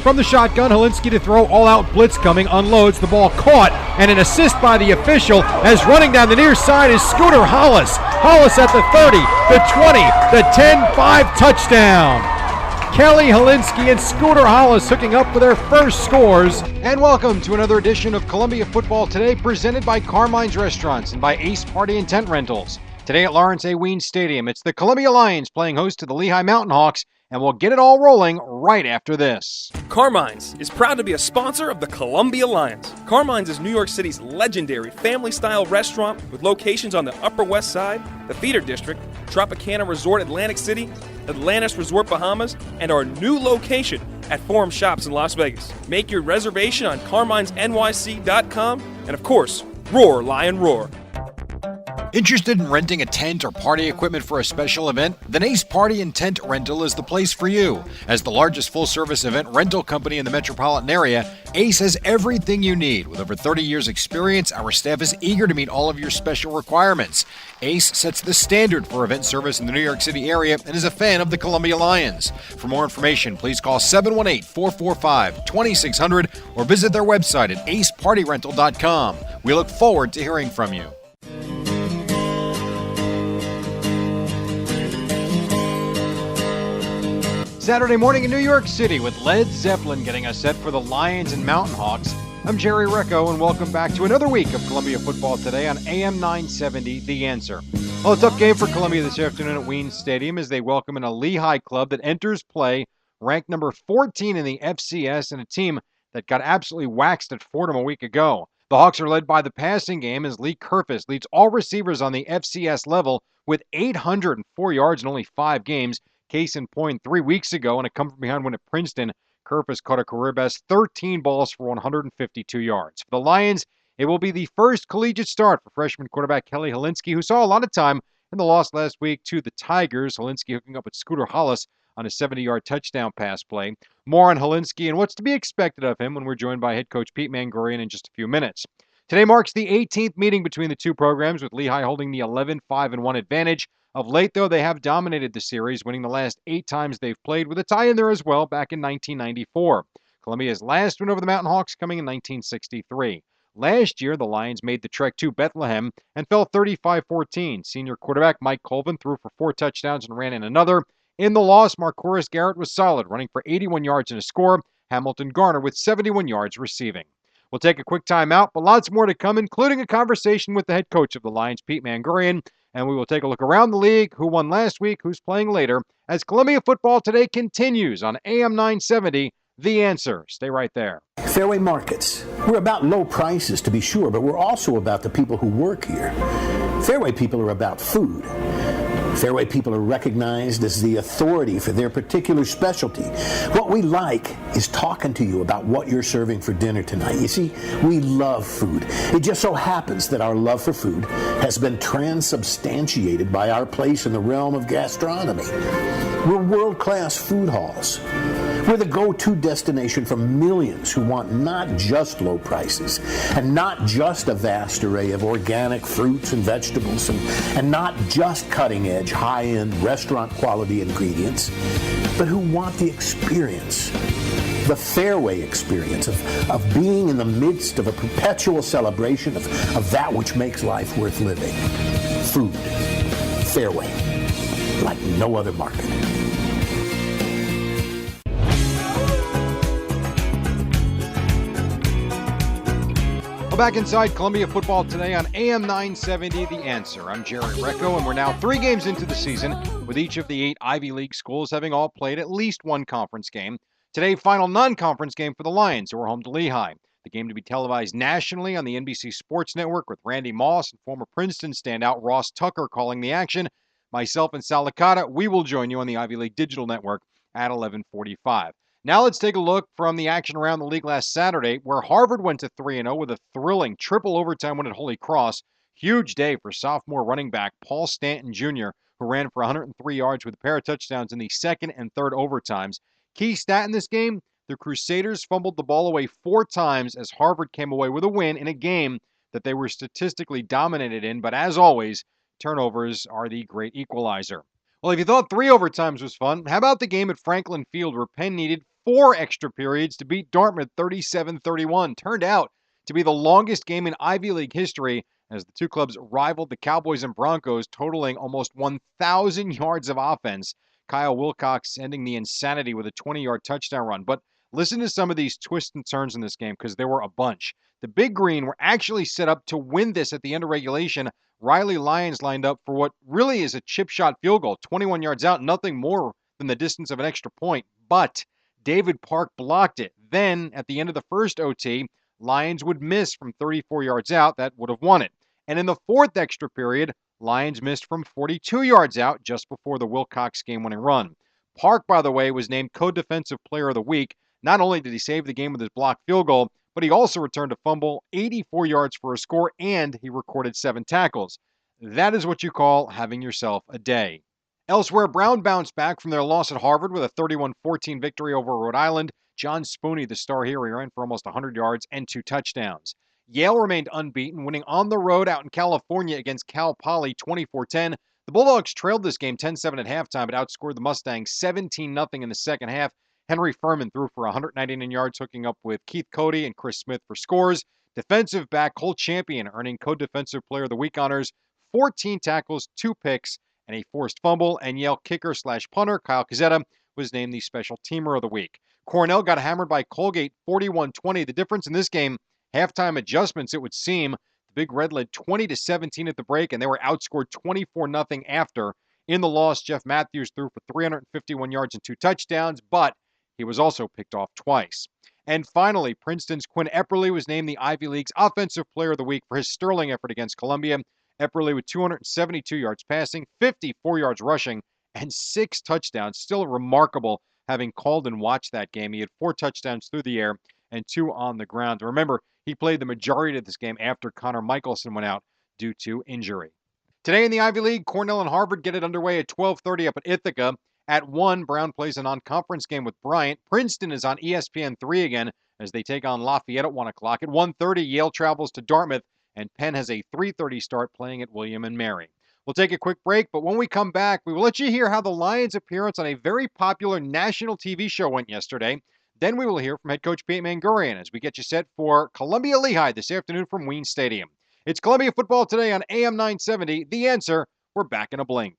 from the shotgun. Helinski to throw, all-out blitz coming, unloads, the ball caught, and an assist by the official as running down the near side is Scooter Hollis. Hollis at the 30, the 20, the 10-5 touchdown. Kelly Helinski and Scooter Hollis hooking up for their first scores. And welcome to another edition of Columbia Football Today, presented by Carmine's Restaurants and by Ace Party and Tent Rentals. Today at Lawrence A. Wean Stadium, it's the Columbia Lions playing host to the Lehigh Mountain Hawks, and we'll get it all rolling right after this. Carmine's is proud to be a sponsor of the Columbia Lions. Carmine's is New York City's legendary family-style restaurant with locations on the Upper West Side, the Theater District, Tropicana Resort Atlantic City, Atlantis Resort Bahamas, and our new location at Forum Shops in Las Vegas. Make your reservation on carminesnyc.com, and of course, roar, Lion, roar. Interested in renting a tent or party equipment for a special event? Then Ace Party and Tent Rental is the place for you. As the largest full-service event rental company in the metropolitan area, Ace has everything you need. With over 30 years' experience, our staff is eager to meet all of your special requirements. Ace sets the standard for event service in the New York City area and is a fan of the Columbia Lions. For more information, please call 718-445-2600 or visit their website at acepartyrental.com. We look forward to hearing from you. Saturday morning in New York City with Led Zeppelin getting us set for the Lions and Mountain Hawks. I'm Jerry Recco, and welcome back to another week of Columbia Football Today on AM 970, The Answer. Well, a tough game for Columbia this afternoon at Wean Stadium as they welcome in a Lehigh club that enters play ranked number 14 in the FCS and a team that got absolutely waxed at Fordham a week ago. The Hawks are led by the passing game as Lee Kerfis leads all receivers on the FCS level with 804 yards in only 5 games. Case in point, 3 weeks ago in a come-from-behind win at Princeton, Kerfis caught a career-best 13 balls for 152 yards. For the Lions, it will be the first collegiate start for freshman quarterback Kelly Helinski, who saw a lot of time in the loss last week to the Tigers. Helinski hooking up with Scooter Hollis on a 70-yard touchdown pass play. More on Helinski and what's to be expected of him when we're joined by head coach Pete Mangorian in just a few minutes. Today marks the 18th meeting between the two programs, with Lehigh holding the 11-5-1 advantage. Of late, though, they have dominated the series, winning the last 8 times they've played, with a tie in there as well back in 1994. Columbia's last win over the Mountain Hawks coming in 1963. Last year, the Lions made the trek to Bethlehem and fell 35-14. Senior quarterback Mike Colvin threw for 4 touchdowns and ran in another. In the loss, Marcouris Garrett was solid, running for 81 yards and a score. Hamilton Garner with 71 yards receiving. We'll take a quick timeout, but lots more to come, including a conversation with the head coach of the Lions, Pete Mangorian. And we will take a look around the league, who won last week, who's playing later, as Columbia Football Today continues on AM 970, The Answer. Stay right there. Fairway Markets. We're about low prices, to be sure, but we're also about the people who work here. Fairway people are about food. Fairway people are recognized as the authority for their particular specialty. What we like is talking to you about what you're serving for dinner tonight. You see, we love food. It just so happens that our love for food has been transubstantiated by our place in the realm of gastronomy. We're world-class food halls. We're the go-to destination for millions who want not just low prices and not just a vast array of organic fruits and vegetables and not just cutting-edge, high-end restaurant quality ingredients, but who want the experience, the Fairway experience of being in the midst of a perpetual celebration of that which makes life worth living. Food. Fairway. Like no other market. Back inside Columbia Football Today on AM 970, The Answer. I'm Jerry Recco, and we're now 3 games into the season, with each of the 8 Ivy League schools having all played at least one conference game. Today, final non-conference game for the Lions, who are home to Lehigh. The game to be televised nationally on the NBC Sports Network, with Randy Moss and former Princeton standout Ross Tucker calling the action. Myself and Sal Licata, we will join you on the Ivy League Digital Network at 11:45. Now let's take a look from the action around the league last Saturday, where Harvard went to 3-0 with a thrilling triple overtime win at Holy Cross. Huge day for sophomore running back Paul Stanton Jr., who ran for 103 yards with a pair of touchdowns in the second and third overtimes. Key stat in this game, the Crusaders fumbled the ball away 4 times as Harvard came away with a win in a game that they were statistically dominated in, but as always, turnovers are the great equalizer. Well, if you thought 3 overtimes was fun, how about the game at Franklin Field, where Penn needed 4 extra periods to beat Dartmouth 37-31. Turned out to be the longest game in Ivy League history as the two clubs rivaled the Cowboys and Broncos, totaling almost 1,000 yards of offense. Kyle Wilcox ending the insanity with a 20-yard touchdown run. But listen to some of these twists and turns in this game because there were a bunch. The Big Green were actually set up to win this at the end of regulation. Riley Lyons lined up for what really is a chip shot field goal, 21 yards out, nothing more than the distance of an extra point. But David Park blocked it. Then, at the end of the first OT, Lyons would miss from 34 yards out. That would have won it. And in the fourth extra period, Lyons missed from 42 yards out just before the Wilcox game-winning run. Park, by the way, was named Co-Defensive Player of the Week. Not only did he save the game with his blocked field goal, but he also returned a fumble, 84 yards for a score, and he recorded 7 tackles. That is what you call having yourself a day. Elsewhere, Brown bounced back from their loss at Harvard with a 31-14 victory over Rhode Island. John Spooney, the star here, he ran for almost 100 yards and 2 touchdowns. Yale remained unbeaten, winning on the road out in California against Cal Poly 24-10. The Bulldogs trailed this game 10-7 at halftime, but outscored the Mustangs 17-0 in the second half. Henry Furman threw for 199 yards, hooking up with Keith Cody and Chris Smith for scores. Defensive back Cole Champion earning Co-Defensive Player of the Week honors, 14 tackles, 2 picks, and a forced fumble. And Yale kicker/punter Kyle Cazzetta was named the Special Teamer of the Week. Cornell got hammered by Colgate 41-20. The difference in this game, halftime adjustments, it would seem. The Big Red led 20-17 at the break, and they were outscored 24-0 after. In the loss, Jeff Matthews threw for 351 yards and 2 touchdowns, but he was also picked off twice. And finally, Princeton's Quinn Epperly was named the Ivy League's Offensive Player of the Week for his sterling effort against Columbia. Epperly with 272 yards passing, 54 yards rushing, and 6 touchdowns. Still remarkable having called and watched that game. He had 4 touchdowns through the air and 2 on the ground. Remember, he played the majority of this game after Connor Michelson went out due to injury. Today in the Ivy League, Cornell and Harvard get it underway at 12:30 up at Ithaca. At 1, Brown plays a non-conference game with Bryant. Princeton is on ESPN3 again as they take on Lafayette at 1 o'clock. At 1:30, Yale travels to Dartmouth, and Penn has a 3:30 start playing at William & Mary. We'll take a quick break, but when we come back, we will let you hear how the Lions' appearance on a very popular national TV show went yesterday. Then we will hear from head coach Pete Mangurian as we get you set for Columbia Lehigh this afternoon from Wayne Stadium. It's Columbia Football Today on AM 970. The Answer. We're back in a blink.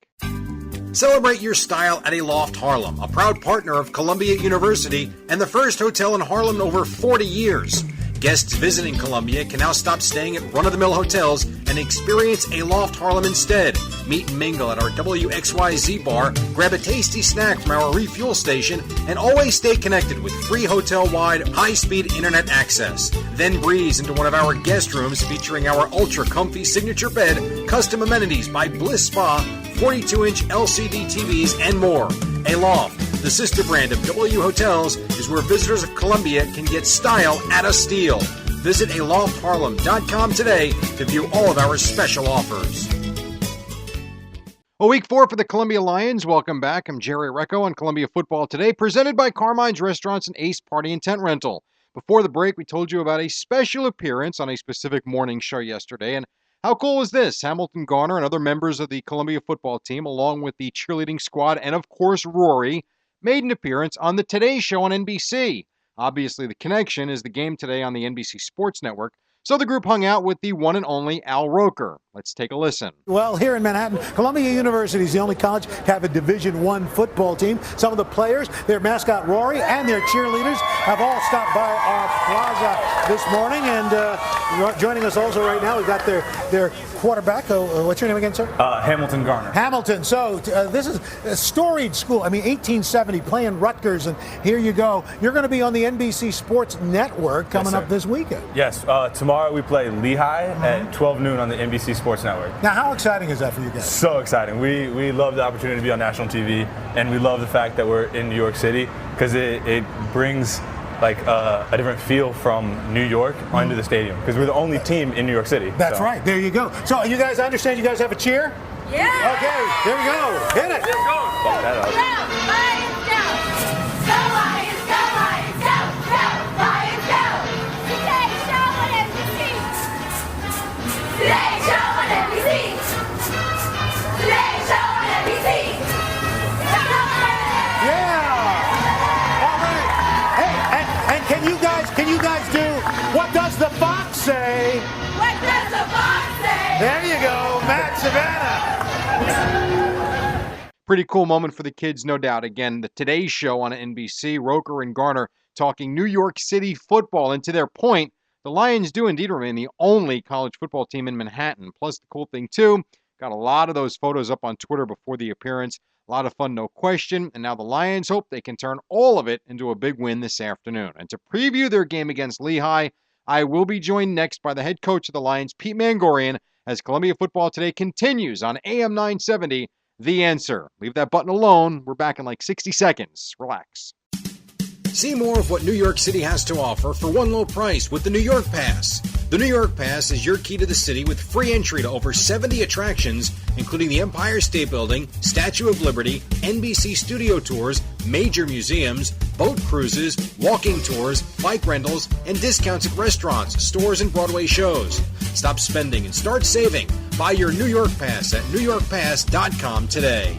Celebrate your style at Aloft Harlem, a proud partner of Columbia University and the first hotel in Harlem in over 40 years. Guests visiting Columbia can now stop staying at run-of-the-mill hotels and experience Aloft Harlem instead. Meet and mingle at our WXYZ bar, grab a tasty snack from our refuel station, and always stay connected with free hotel-wide, high-speed internet access. Then breeze into one of our guest rooms featuring our ultra-comfy signature bed, custom amenities by Bliss Spa, 42-inch LCD TVs, and more. Aloft, the sister brand of W Hotels, is where visitors of Columbia can get style at a steal. Visit aloftharlem.com today to view all of our special offers. Well, week 4 for the Columbia Lions. Welcome back. I'm Jerry Recco on Columbia Football Today, presented by Carmine's Restaurants and Ace Party and Tent Rental. Before the break, we told you about a special appearance on a specific morning show yesterday, and how cool was this? Hamilton Garner and other members of the Columbia football team, along with the cheerleading squad and, of course, Rory, made an appearance on the Today Show on NBC. Obviously, the connection is the game today on the NBC Sports Network. So the group hung out with the one and only Al Roker. Let's take a listen. Well, here in Manhattan, Columbia University is the only college to have a Division I football team. Some of the players, their mascot Rory, and their cheerleaders have all stopped by our plaza this morning. And joining us also right now, we've got their quarterback. What's your name again, sir? Hamilton Garner. Hamilton. So this is a storied school. I mean, 1870, playing Rutgers, and here you go. You're going to be on the NBC Sports Network coming up this weekend. Yes. Tomorrow we play Lehigh at 12 noon on the NBC Sports Network. Now, how exciting is that for you guys? So exciting. We love the opportunity to be on national TV, and we love the fact that we're in New York City because it brings like a different feel from New York onto the stadium because we're the only team in New York City. That's right. There you go. So you guys, I understand you guys have a cheer? Yeah. Okay, here we go. Hit it. Let's go. Fuck that up. Lions go! Go Lions! Go Lions! Go! Go Lions! Go! Today show on NBC! Today show on NBC! Today show on NBC! Yeah. All right. the fox say? What does the fox say? There you go, Matt Savannah. Pretty cool moment for the kids, no doubt. Again, the Today Show on NBC, Roker and Garner talking New York City football. And to their point, the Lions do indeed remain the only college football team in Manhattan. Plus, the cool thing, too, got a lot of those photos up on Twitter before the appearance. A lot of fun, no question. And now the Lions hope they can turn all of it into a big win this afternoon. And to preview their game against Lehigh, I will be joined next by the head coach of the Lions, Pete Mangorian, as Columbia Football Today continues on AM 970, The Answer. Leave that button alone. We're back in like 60 seconds. Relax. See more of what New York City has to offer for one low price with the New York Pass. The New York Pass is your key to the city with free entry to over 70 attractions, including the Empire State Building, Statue of Liberty, NBC studio tours, major museums, boat cruises, walking tours, bike rentals, and discounts at restaurants, stores, and Broadway shows. Stop spending and start saving. Buy your New York Pass at NewYorkPass.com today.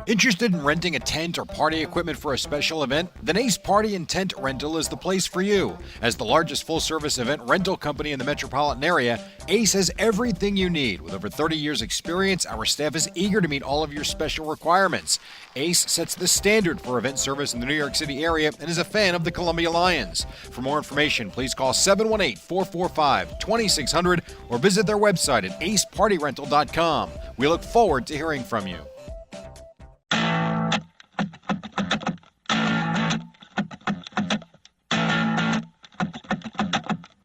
Interested in renting a tent or party equipment for a special event? Then Ace Party and Tent Rental is the place for you. As the largest full-service event rental company in the metropolitan area, Ace has everything you need. With over 30 years' experience, our staff is eager to meet all of your special requirements. Ace sets the standard for event service in the New York City area and is a fan of the Columbia Lions. For more information, please call 718-445-2600 or visit their website at acepartyrental.com. We look forward to hearing from you.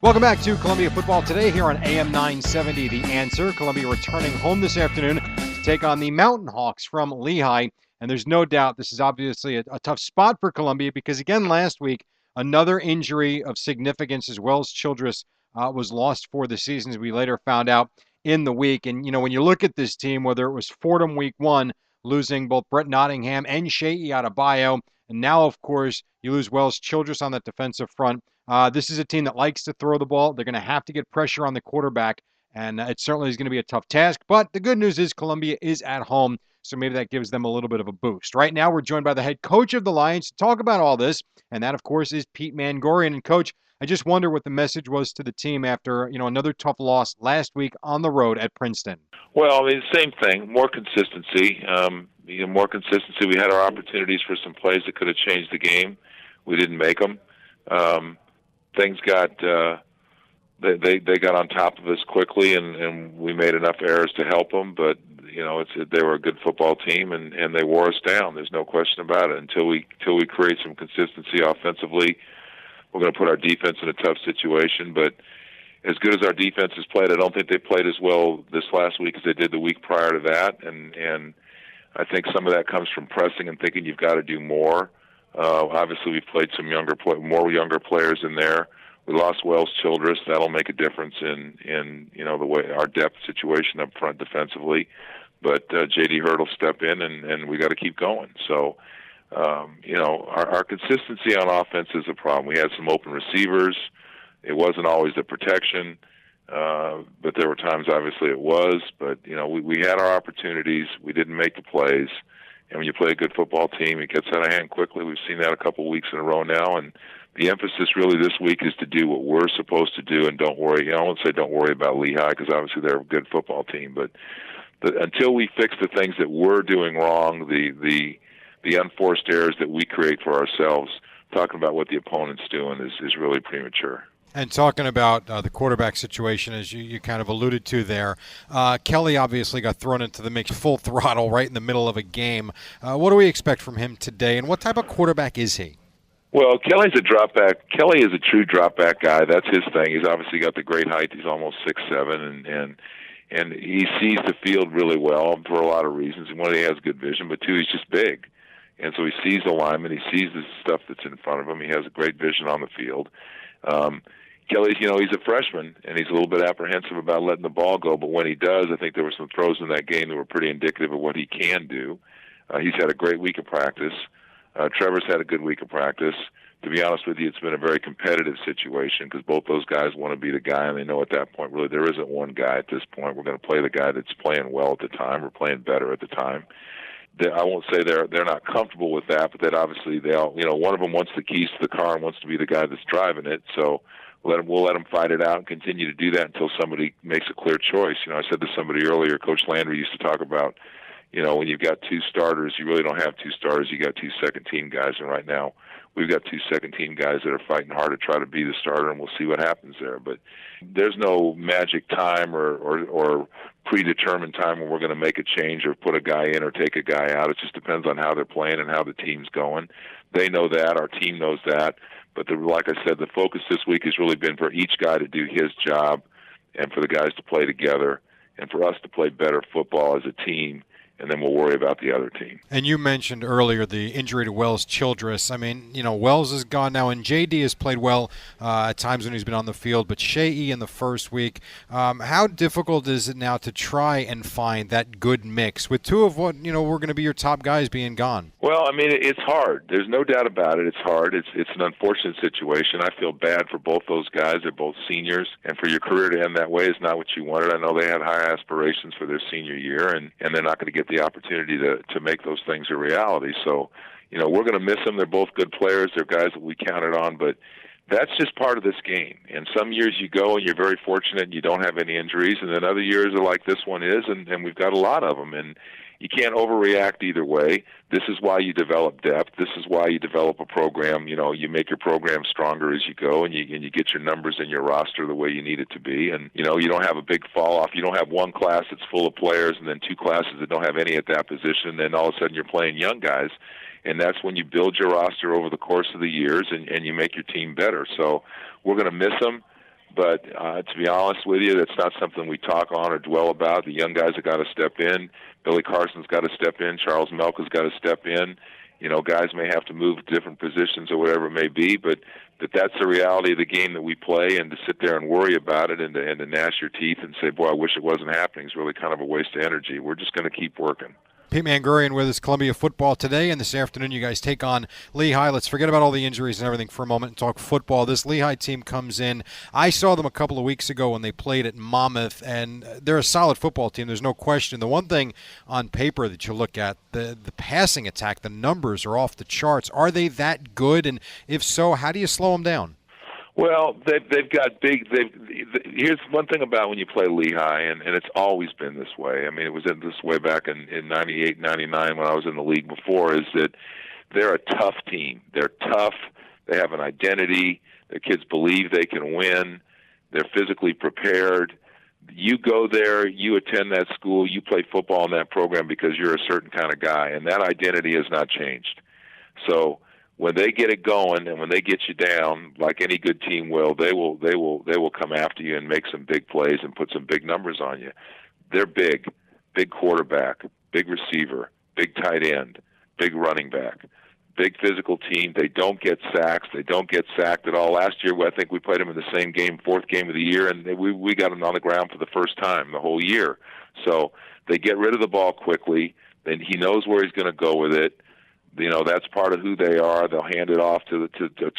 Welcome back to Columbia Football Today here on AM 970, The Answer. Columbia returning home this afternoon to take on the Mountain Hawks from Lehigh. And there's no doubt this is obviously a tough spot for Columbia because, again, last week, another injury of significance as Wells Childress was lost for the season, as we later found out in the week. And, you know, when you look at this team, whether it was Fordham week one, losing both Brett Nottingham and Shea Adebayo, and now, of course, you lose Wells Childress on that defensive front. This is a team that likes to throw the ball. They're going to have to get pressure on the quarterback, and it certainly is going to be a tough task. But the good news is Columbia is at home, so maybe that gives them a little bit of a boost. Right now, we're joined by the head coach of the Lions to talk about all this, and that, of course, is Pete Mangorian. And, Coach, I just wonder what the message was to the team after, another tough loss last week on the road at Princeton. Well, I mean, same thing, more consistency. More consistency. We had our opportunities for some plays that could have changed the game. We didn't make them. Things got they got on top of us quickly, and we made enough errors to help them. But they were a good football team, and they wore us down. There's no question about it. Until we create some consistency offensively, we're going to put our defense in a tough situation. But as good as our defense has played, I don't think they played as well this last week as they did the week prior to that. And I think some of that comes from pressing and thinking you've got to do more. Obviously, we've played some more younger players in there. We lost Wells Childress. That'll make a difference in the way our depth situation up front defensively. But J.D. Hurd will step in, and we got to keep going. So, our consistency on offense is a problem. We had some open receivers. It wasn't always the protection, but there were times, obviously, it was. But, we had our opportunities. We didn't make the plays. And when you play a good football team, it gets out of hand quickly. We've seen that a couple of weeks in a row now. And the emphasis really this week is to do what we're supposed to do and don't worry. I won't say don't worry about Lehigh because obviously they're a good football team. But until we fix the things that we're doing wrong, the unforced errors that we create for ourselves, talking about what the opponent's doing is really premature. And talking about the quarterback situation, as you kind of alluded to there, Kelly obviously got thrown into the mix full throttle right in the middle of a game. What do we expect from him today, and what type of quarterback is he? Well, Kelly's a drop back. Kelly is a true drop back guy. That's his thing. He's obviously got the great height. He's almost 6'7", and he sees the field really well for a lot of reasons. And one, he has good vision, but two, he's just big. And so he sees the lineman. He sees the stuff that's in front of him. He has a great vision on the field. Kelly's, he's a freshman, and he's a little bit apprehensive about letting the ball go. But when he does, I think there were some throws in that game that were pretty indicative of what he can do. He's had a great week of practice. Trevor's had a good week of practice. To be honest with you, it's been a very competitive situation because both those guys want to be the guy, and they know at that point, really, there isn't one guy at this point. We're going to play the guy that's playing well at the time or playing better at the time. I won't say they're not comfortable with that, but that obviously they all, one of them wants the keys to the car and wants to be the guy that's driving it. So we'll let them fight it out and continue to do that until somebody makes a clear choice. I said to somebody earlier, Coach Landry used to talk about, when you've got two starters, you really don't have two starters. You got two second-team guys, and right now we've got two second-team guys that are fighting hard to try to be the starter, and we'll see what happens there. But there's no magic time or predetermined time when we're going to make a change or put a guy in or take a guy out. It just depends on how they're playing and how the team's going. They know that. Our team knows that. But like I said, the focus this week has really been for each guy to do his job and for the guys to play together and for us to play better football as a team, and then we'll worry about the other team. And you mentioned earlier the injury to Wells Childress. I mean, Wells is gone now, and J.D. has played well at times when he's been on the field, but Shea in the first week. How difficult is it now to try and find that good mix with two of what, we're going to be your top guys being gone? Well, I mean, it's hard. There's no doubt about it. It's hard. It's an unfortunate situation. I feel bad for both those guys. They're both seniors, and for your career to end that way is not what you wanted. I know they had high aspirations for their senior year, and they're not going to get the opportunity to make those things a reality. So, we're going to miss them. They're both good players. They're guys that we counted on, but that's just part of this game. And some years you go and you're very fortunate and you don't have any injuries, and then other years are like this one is, and we've got a lot of them. And you can't overreact either way. This is why you develop depth. This is why you develop a program. You make your program stronger as you go, and you get your numbers in your roster the way you need it to be. And, you don't have a big fall off. You don't have one class that's full of players and then two classes that don't have any at that position. And then all of a sudden you're playing young guys. And that's when you build your roster over the course of the years and you make your team better. So we're going to miss them. But to be honest with you, that's not something we talk on or dwell about. The young guys have got to step in. Billy Carson's got to step in. Charles Melka's got to step in. Guys may have to move to different positions or whatever it may be, but that's the reality of the game that we play, and to sit there and worry about it and to gnash your teeth and say, boy, I wish it wasn't happening is really kind of a waste of energy. We're just going to keep working. Pete Mangurian with us, Columbia football today, and this afternoon you guys take on Lehigh. Let's forget about all the injuries and everything for a moment and talk football. This Lehigh team comes in. I saw them a couple of weeks ago when they played at Monmouth, and they're a solid football team. There's no question. The one thing on paper that you look at, the passing attack, the numbers are off the charts. Are they that good? And if so, how do you slow them down? Well, they've got big. Here's one thing about when you play Lehigh, and it's always been this way. I mean, it was this way back in 98, 99 when I was in the league before, is that they're a tough team. They're tough. They have an identity. Their kids believe they can win. They're physically prepared. You go there, you attend that school, you play football in that program because you're a certain kind of guy, and that identity has not changed. So when they get it going and when they get you down, like any good team will, they will come after you and make some big plays and put some big numbers on you. They're big quarterback, big receiver, big tight end, big running back, big physical team. They don't get sacks. They don't get sacked at all. Last year, I think we played them in the same game, fourth game of the year, and we got them on the ground for the first time the whole year. So they get rid of the ball quickly. Then he knows where he's going to go with it. That's part of who they are. They'll hand it off to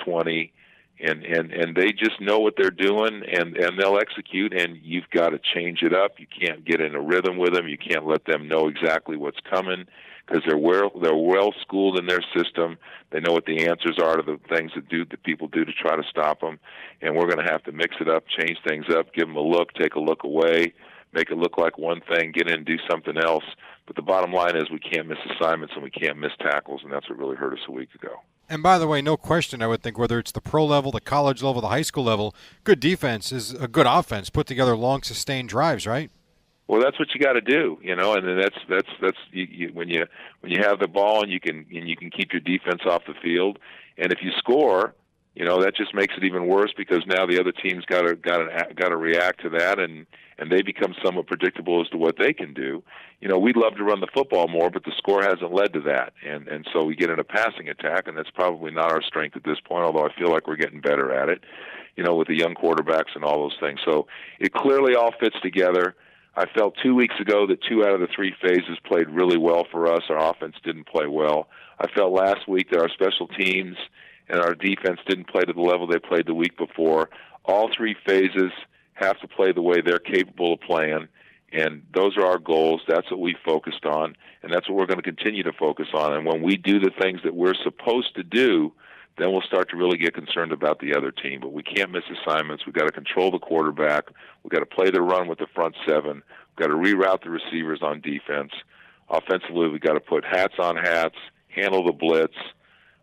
20, and they just know what they're doing, and they'll execute, and you've got to change it up. You can't get in a rhythm with them. You can't let them know exactly what's coming because they're well schooled in their system. They know what the answers are to the things that people do to try to stop them, and we're going to have to mix it up, change things up, give them a look, take a look away, make it look like one thing, get in and do something else. But the bottom line is we can't miss assignments and we can't miss tackles, and that's what really hurt us a week ago. And by the way, no question, I would think, whether it's the pro level, the college level, the high school level, good defense is a good offense. Put together long, sustained drives, right? Well, that's what you got to do, and then that's when you have the ball and you can keep your defense off the field, and if you score, that just makes it even worse because now the other team's got to react to that, and they become somewhat predictable as to what they can do. We'd love to run the football more, but the score hasn't led to that, and so we get in a passing attack, and that's probably not our strength at this point. Although I feel like we're getting better at it, with the young quarterbacks and all those things. So it clearly all fits together. I felt 2 weeks ago that 2 out of the 3 phases played really well for us. Our offense didn't play well. I felt last week that our special teams and our defense didn't play to the level they played the week before. All 3 phases have to play the way they're capable of playing, And those are our goals. That's what we focused on, and that's what we're going to continue to focus on. And when we do the things that we're supposed to do, then we'll start to really get concerned about the other team. But we can't miss assignments. We've got to control the quarterback. We've got to play the run with the front seven. We've got to reroute the receivers on defense. Offensively, we've got to put hats on hats, handle the blitz,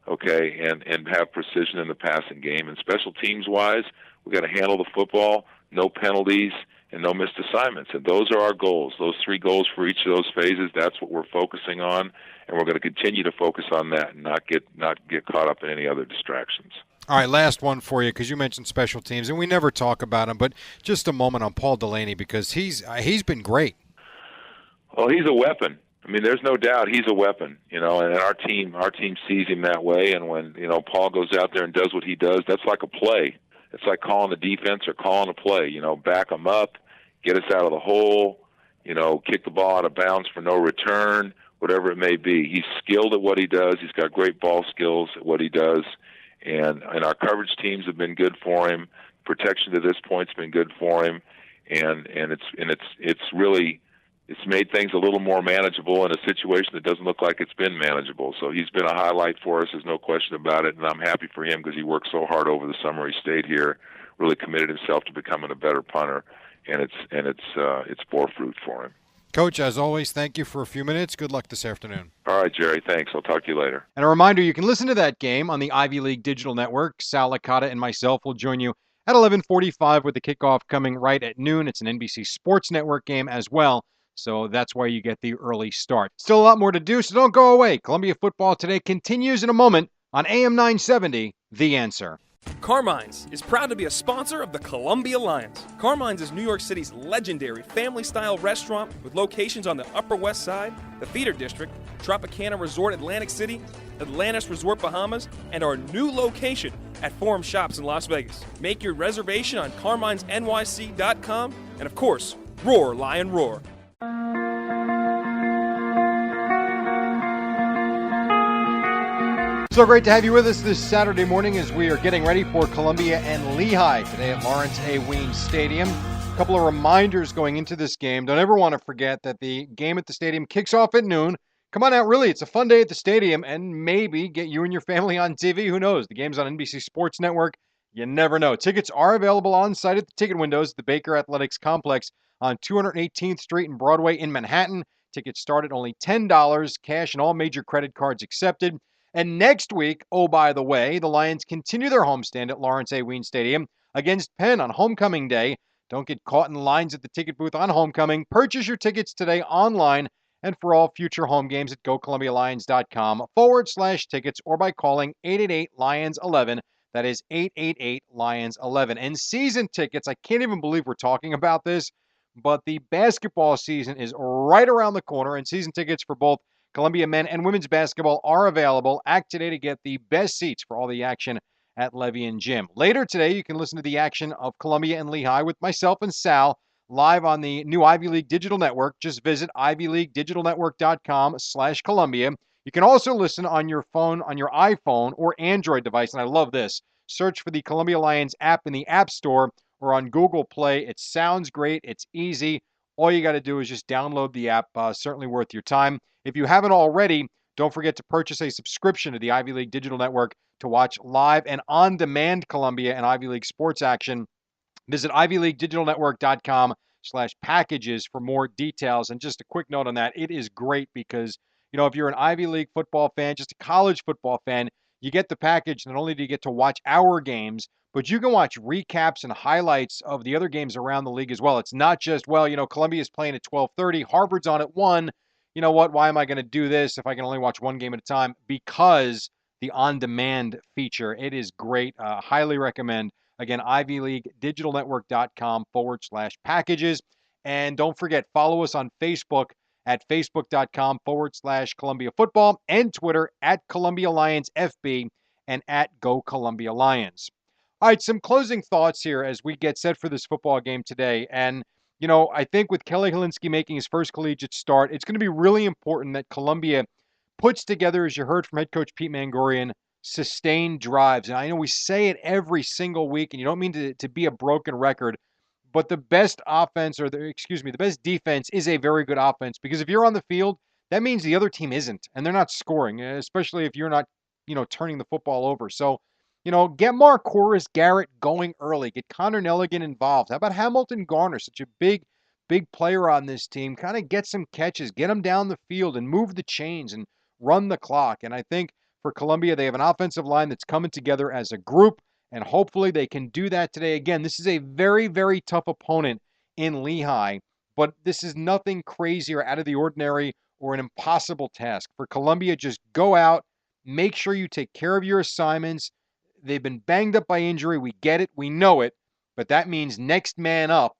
okay, and have precision in the passing game. And special teams-wise, we've got to handle the football, no penalties, and no missed assignments. And those are our goals. Those 3 goals for each of those phases, that's what we're focusing on, and we're going to continue to focus on that and not get caught up in any other distractions. All right, last one for you, because you mentioned special teams, and we never talk about him, but just a moment on Paul Delaney, because he's been great. Well, he's a weapon. I mean, there's no doubt he's a weapon, and our team sees him that way. And when, Paul goes out there and does what he does, that's like a play. It's like calling the defense or calling a play. Back them up, get us out of the hole, kick the ball out of bounds for no return, whatever it may be. He's skilled at what he does. He's got great ball skills at what he does, and our coverage teams have been good for him. Protection to this point's been good for him, and it's really. It's made things a little more manageable in a situation that doesn't look like it's been manageable. So he's been a highlight for us, there's no question about it, and I'm happy for him because he worked so hard over the summer. He stayed here, really committed himself to becoming a better punter, and it's bore fruit for him. Coach, as always, thank you for a few minutes. Good luck this afternoon. All right, Jerry, thanks. I'll talk to you later. And a reminder, you can listen to that game on the Ivy League Digital Network. Sal Licata and myself will join you at 11:45 with the kickoff coming right at noon. It's an NBC Sports Network game as well. So that's why you get the early start. Still a lot more to do, so don't go away. Columbia Football Today continues in a moment on AM 970, The Answer. Carmine's is proud to be a sponsor of the Columbia Lions. Carmine's is New York City's legendary family-style restaurant with locations on the Upper West Side, the Theater District, Tropicana Resort Atlantic City, Atlantis Resort Bahamas, and our new location at Forum Shops in Las Vegas. Make your reservation on carminesnyc.com, and of course, roar, Lion, roar. So great to have you with us this Saturday morning as we are getting ready for Columbia and Lehigh today at Lawrence A. Weems Stadium. A couple of reminders going into this game. Don't ever want to forget that the game at the stadium kicks off at noon. Come on out, really. It's a fun day at the stadium, and maybe get you and your family on TV. Who knows? The game's on NBC Sports Network. You never know. Tickets are available on site at the ticket windows at the Baker Athletics Complex on 218th Street and Broadway in Manhattan. Tickets start at only $10, cash and all major credit cards accepted. And next week, oh, by the way, the Lions continue their homestand at Lawrence A. Weems Stadium against Penn on Homecoming Day. Don't get caught in lines at the ticket booth on Homecoming. Purchase your tickets today online and for all future home games at GoColumbiaLions.com/tickets or by calling 888-LIONS-11. That is 888-LIONS-11. And season tickets, I can't even believe we're talking about this, but the basketball season is right around the corner, and season tickets for both Columbia men and women's basketball are available. Act today to get the best seats for all the action at Levy and Jim. Later today, you can listen to the action of Columbia and Lehigh with myself and Sal live on the new Ivy League Digital Network. Just visit ivyleaguedigitalnetwork.com/Columbia. You can also listen on your phone, on your iPhone or Android device, and I love this. Search for the Columbia Lions app in the App Store or on Google Play. It sounds great. It's easy. All you got to do is just download the app. Certainly worth your time. If you haven't already, don't forget to purchase a subscription to the Ivy League Digital Network to watch live and on-demand Columbia and Ivy League sports action. Visit ivyleaguedigitalnetwork.com/packages for more details. And just a quick note on that, it is great because, if you're an Ivy League football fan, just a college football fan, you get the package. Not only do you get to watch our games, but you can watch recaps and highlights of the other games around the league as well. It's not just, Columbia's playing at 12:30, Harvard's on at 1. You know what? Why am I going to do this if I can only watch one game at a time? Because the on-demand feature, it is great. Highly recommend. Again, ivyleaguedigitalnetwork.com/packages. And don't forget, follow us on Facebook at facebook.com/Columbia Football and Twitter at Columbia Lions FB and at Go Columbia Lions. All right, some closing thoughts here as we get set for this football game today. And, I think with Kelly Helinski making his first collegiate start, it's going to be really important that Columbia puts together, as you heard from head coach Pete Mangorian, sustained drives. And I know we say it every single week, and you don't mean to be a broken record, But the best offense, the best defense is a very good offense, because if you're on the field, that means the other team isn't, and they're not scoring, especially if you're not, turning the football over. So, get Marquise Garrett going early. Get Connor Nelligan involved. How about Hamilton Garner, such a big player on this team? Kind of get some catches, get them down the field, and move the chains and run the clock. And I think for Columbia, they have an offensive line that's coming together as a group, and hopefully they can do that today. Again, this is a very, very tough opponent in Lehigh, but this is nothing crazy or out of the ordinary or an impossible task. For Columbia, just go out, make sure you take care of your assignments. They've been banged up by injury. We get it. We know it. But that means next man up.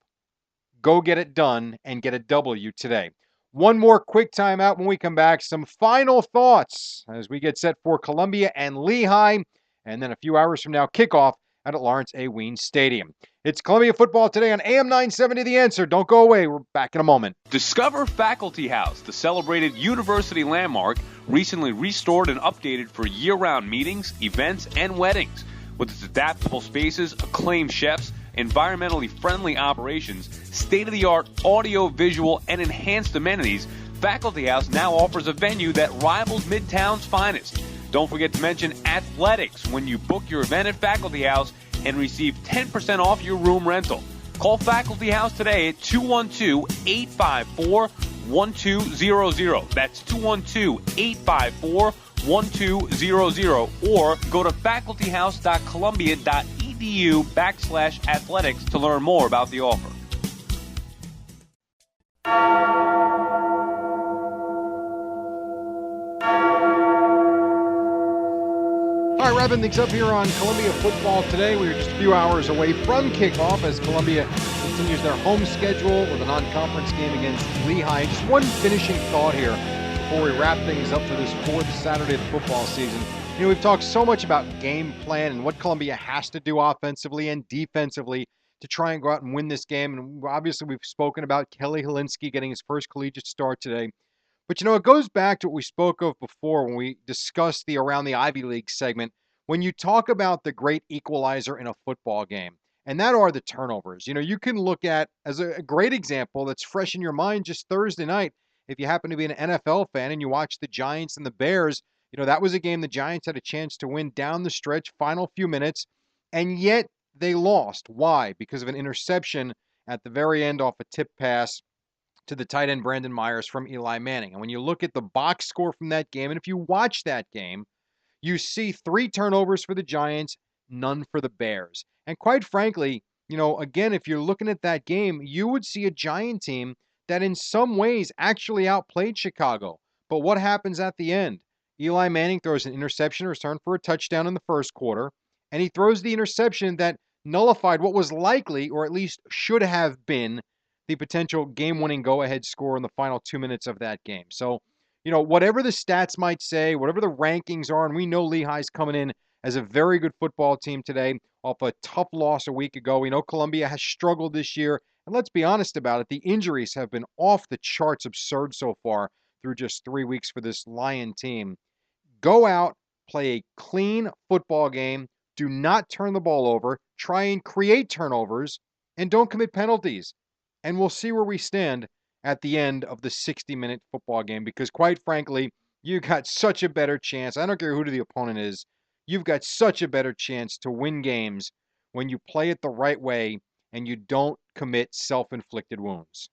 Go get it done and get a W today. One more quick timeout. When we come back, some final thoughts as we get set for Columbia and Lehigh. And then a few hours from now, kickoff at Lawrence A. Weens Stadium. It's Columbia Football today on AM 970 The Answer. Don't go away. We're back in a moment. Discover Faculty House, the celebrated university landmark, recently restored and updated for year-round meetings, events, and weddings. With its adaptable spaces, acclaimed chefs, environmentally friendly operations, state-of-the-art audio-visual, and enhanced amenities, Faculty House now offers a venue that rivals Midtown's finest. Don't forget to mention athletics when you book your event at Faculty House and receive 10% off your room rental. Call Faculty House today at 212-854-1200. That's 212-854-1200, or go to facultyhouse.columbia.edu/athletics to learn more about the offer. All right, wrapping things up here on Columbia Football today. We are just a few hours away from kickoff as Columbia continues their home schedule with a non-conference game against Lehigh. Just one finishing thought here before we wrap things up for this fourth Saturday of the football season. We've talked so much about game plan and what Columbia has to do offensively and defensively to try and go out and win this game. And obviously we've spoken about Kelly Helinski getting his first collegiate start today. But, it goes back to what we spoke of before when we discussed the Around the Ivy League segment. When you talk about the great equalizer in a football game, and that are the turnovers. You can look at, as a great example that's fresh in your mind, just Thursday night, if you happen to be an NFL fan and you watch the Giants and the Bears, that was a game the Giants had a chance to win down the stretch, final few minutes, and yet they lost. Why? Because of an interception at the very end off a tip pass to the tight end Brandon Myers from Eli Manning. And when you look at the box score from that game, and if you watch that game, you see 3 turnovers for the Giants, none for the Bears. And quite frankly, again, if you're looking at that game, you would see a Giant team that in some ways actually outplayed Chicago. But what happens at the end? Eli Manning throws an interception return for a touchdown in the first quarter, and he throws the interception that nullified what was likely, or at least should have been, the potential game-winning go-ahead score in the final 2 minutes of that game. So, whatever the stats might say, whatever the rankings are, and we know Lehigh's coming in as a very good football team today off a tough loss a week ago. We know Columbia has struggled this year, and let's be honest about it, the injuries have been off the charts absurd so far through just 3 weeks for this Lion team. Go out, play a clean football game, do not turn the ball over, try and create turnovers, and don't commit penalties. And we'll see where we stand at the end of the 60-minute football game, because quite frankly, you got such a better chance. I don't care who the opponent is. You've got such a better chance to win games when you play it the right way and you don't commit self-inflicted wounds.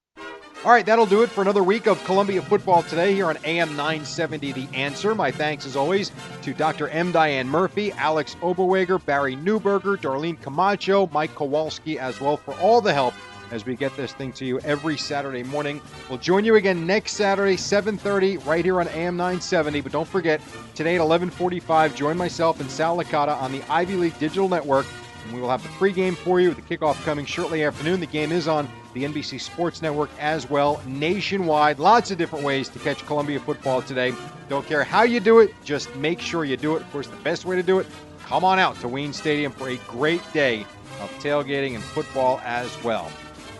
All right, that'll do it for another week of Columbia Football today here on AM 970 The Answer. My thanks, as always, to Dr. M. Diane Murphy, Alex Oberweger, Barry Newberger, Darlene Camacho, Mike Kowalski as well for all the help as we get this thing to you every Saturday morning. We'll join you again next Saturday, 7:30, right here on AM 970. But don't forget, today at 11:45, join myself and Sal Licata on the Ivy League Digital Network, and we will have the pregame for you with the kickoff coming shortly afternoon. The game is on the NBC Sports Network as well, nationwide. Lots of different ways to catch Columbia football today. Don't care how you do it, just make sure you do it. Of course, the best way to do it, come on out to Weens Stadium for a great day of tailgating and football as well.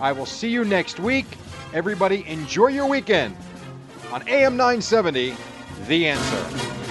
I will see you next week. Everybody enjoy your weekend on AM 970, The Answer.